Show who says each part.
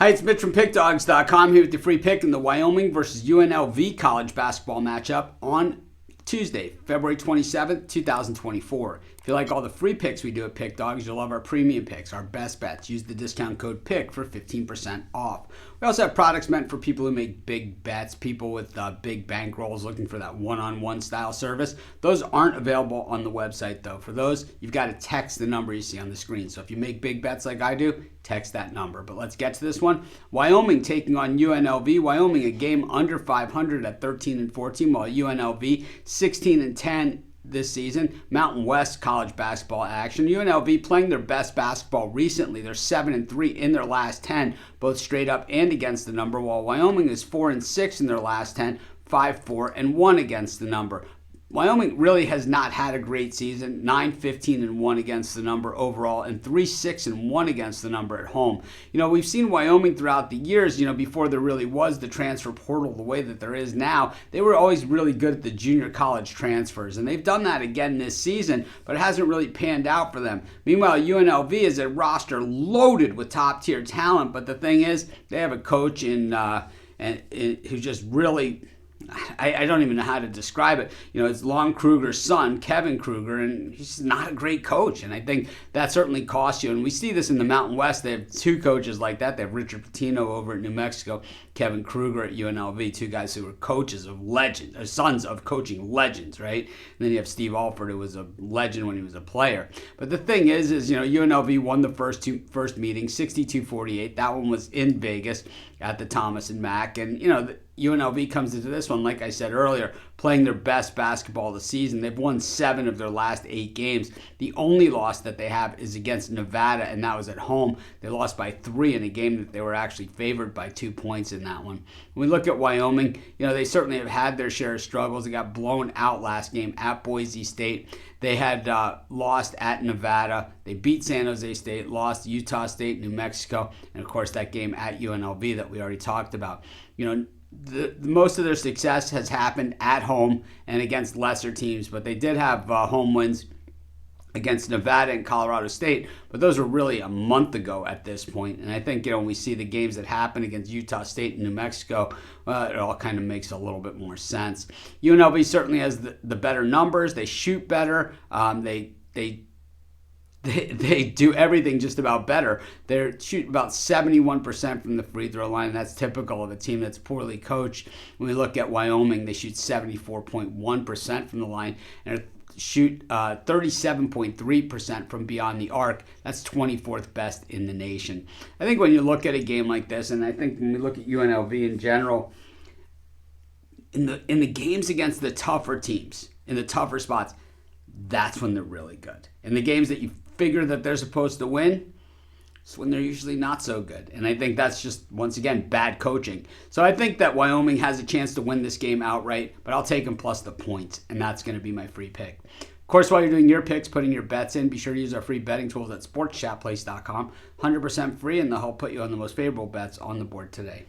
Speaker 1: Hi, it's Mitch from Pickdawgz.com here with your free pick in the Wyoming versus UNLV college basketball matchup on Tuesday, February 27th, 2024. If you like all the free picks we do at Pick Dawgz, you'll love our premium picks, our best bets. Use the discount code PICK for 15% off. We also have products meant for people who make big bets, people with big bankrolls looking for that one-on-one style service. Those aren't available on the website, though. For those, you've got to text the number you see on the screen. So if you make big bets like I do, text that number. But let's get to this one. Wyoming taking on UNLV. Wyoming a game under 500 at 13-14, while UNLV 16-10 this season. Mountain West college basketball action. UNLV playing their best basketball recently. They're 7-3 in their last 10, both straight up and against the number, while Wyoming is 4-6 in their last 10, 5-4-1 against the number. Wyoming really has not had a great season, 9-15-1 against the number overall and 3-6-1 against the number at home. You know, we've seen Wyoming throughout the years, before there really was the transfer portal the way that there is now. They were always really good at the junior college transfers, and they've done that again this season, but it hasn't really panned out for them. Meanwhile, UNLV is a roster loaded with top-tier talent, but the thing is, they have a coach who just really... I don't even know how to describe it. It's Lon Kruger's son, Kevin Kruger, and he's not a great coach. And I think that certainly costs you. And we see this in the Mountain West. They have two coaches like that. They have Richard Pitino over at New Mexico, Kevin Kruger at UNLV, two guys who were coaches of legends, or sons of coaching legends, right? And then you have Steve Alford, who was a legend when he was a player. But the thing is UNLV won the first meeting, 62-48. That one was in Vegas at the Thomas and Mack. And, UNLV comes into this one, like I said earlier, playing their best basketball of the season. They've won 7 of their last 8 games. The only loss that they have is against Nevada, and that was at home. They lost by 3 in a game that they were actually favored by 2 points in that one. When we look at Wyoming, they certainly have had their share of struggles. They got blown out last game at Boise State. They had lost at Nevada. They beat San Jose State, lost Utah State, New Mexico, and of course that game at UNLV that we already talked about. Most of their success has happened at home and against lesser teams, but they did have home wins against Nevada and Colorado State, but those were really a month ago at this point. And I think, when we see the games that happen against Utah State and New Mexico, it all kind of makes a little bit more sense. UNLV certainly has the better numbers. They shoot better. They do everything just about better. They shoot about 71% from the free throw line, and that's typical of a team that's poorly coached. When we look at Wyoming, they shoot 74.1% from the line and shoot 37.3% from beyond the arc. That's 24th best in the nation. I think when you look at a game like this, and I think when we look at UNLV in general, in the games against the tougher teams, in the tougher spots, that's when they're really good. In the games that you figure that they're supposed to win, it's when they're usually not so good. And I think that's just, once again, bad coaching. So I think that Wyoming has a chance to win this game outright, but I'll take them plus the points, and that's going to be my free pick. Of course, while you're doing your picks, putting your bets in, be sure to use our free betting tools at sportschatplace.com. 100% free, and they'll help put you on the most favorable bets on the board today.